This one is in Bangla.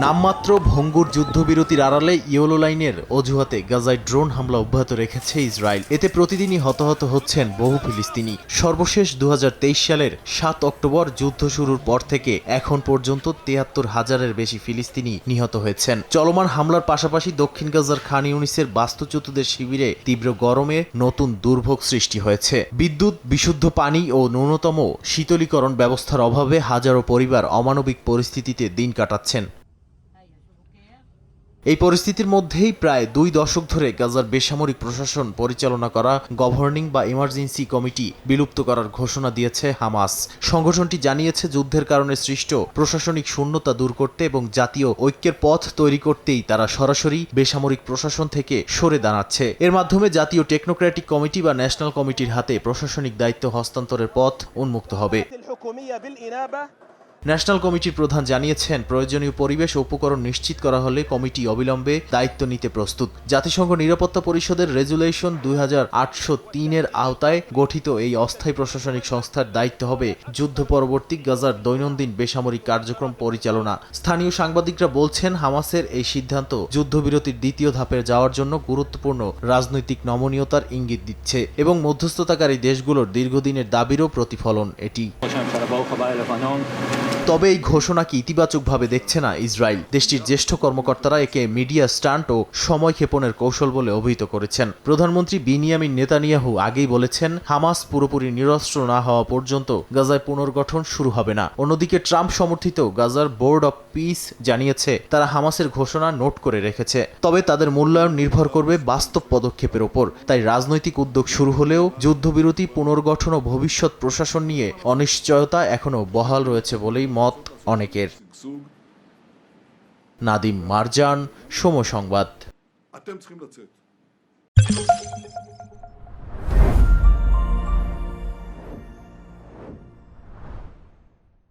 নামমাত্র ভঙ্গুর যুদ্ধবিরতির আড়ালে ইয়েলো লাইনের অজুহাতে গাজায় ড্রোন হামলা অব্যাহত রেখেছে ইসরায়েল। এতে প্রতিদিনই হতাহত হচ্ছেন বহু ফিলিস্তিনি। সর্বশেষ 2023 সালের 7 অক্টোবর যুদ্ধ শুরুর পর থেকে এখন পর্যন্ত 73,000-এর বেশি ফিলিস্তিনি নিহত হয়েছেন। চলমান হামলার পাশাপাশি দক্ষিণ গাজার খান ইউনিসের বাস্তুচ্যুতদের শিবিরে তীব্র গরমে নতুন দুর্ভোগ সৃষ্টি হয়েছে। বিদ্যুৎ, বিশুদ্ধ পানি ও ন্যূনতম শীতলীকরণ ব্যবস্থার অভাবে হাজারো পরিবার অমানবিক পরিস্থিতিতে দিন কাটাচ্ছেন। এই পরিস্থিতির মধ্যেই প্রায় 2 দশক ধরে গাজার বেসামরিক প্রশাসন পরিচালনা করা গভর্নিং বা ইমার্জেন্সি কমিটি বিলুপ্ত করার ঘোষণা দিয়েছে হামাস। সংগঠনটি জানিয়েছে যুদ্ধের কারণে সৃষ্ট প্রশাসনিক শূন্যতা দূর করতে এবং জাতীয় ঐক্যের পথ তৈরি করতেই তারা সরাসরি বেসামরিক প্রশাসন থেকে সরে দাঁড়াচ্ছে। এর মাধ্যমে জাতীয় টেকনোক্র্যাটিক কমিটি বা ন্যাশনাল কমিটির হাতে প্রশাসনিক দায়িত্ব হস্তান্তরের পথ উন্মুক্ত হবে। ন্যাশনাল কমিটির প্রধান জানিয়েছেন, প্রয়োজনীয় পরিবেশ ও উপকরণ নিশ্চিত করা হলে কমিটি অবিলম্বে দায়িত্ব নিতে প্রস্তুত। জাতিসংঘ নিরাপত্তা পরিষদের রেজুলেশন 2803-এর আওতায় গঠিত এই অস্থায়ী প্রশাসনিক সংস্থার দায়িত্ব হবে যুদ্ধ পরবর্তী গাজার দৈনন্দিন বেসামরিক কার্যক্রম পরিচালনা। স্থানীয় সাংবাদিকরা বলছেন, হামাসের এই সিদ্ধান্ত যুদ্ধবিরতির দ্বিতীয় ধাপে যাওয়ার জন্য গুরুত্বপূর্ণ রাজনৈতিক নমনীয়তার ইঙ্গিত দিচ্ছে এবং মধ্যস্থতাকারী দেশগুলোর দীর্ঘদিনের দাবিরও প্রতিফলন এটি। তবে এই ঘোষণাকে ইতিবাচকভাবে দেখছে না ইসরায়েল। দেশটির জ্যেষ্ঠ কর্মকর্তারা একে মিডিয়া স্টান্ট ও সময় ক্ষেপণের কৌশল বলে অভিহিত করেছেন। প্রধানমন্ত্রী বিনিয়ামিন নেতানিয়াহু আগেই বলেছেন, হামাস পুরোপুরি নিরস্ত্র না হওয়া পর্যন্ত গাজায় পুনর্গঠন শুরু হবে না। অন্যদিকে ট্রাম্প সমর্থিত গাজার বোর্ড অব পিস জানিয়েছে, তারা হামাসের ঘোষণা নোট করে রেখেছে, তবে তাদের মূল্যায়ন নির্ভর করবে বাস্তব পদক্ষেপের ওপর। তাই রাজনৈতিক উদ্যোগ শুরু হলেও যুদ্ধবিরতি, পুনর্গঠন ও ভবিষ্যৎ প্রশাসন নিয়ে অনিশ্চয়তা এখনও বহাল রয়েছে বলেই মত অনেকের। নাদিম মারজান, সময় সংবাদ।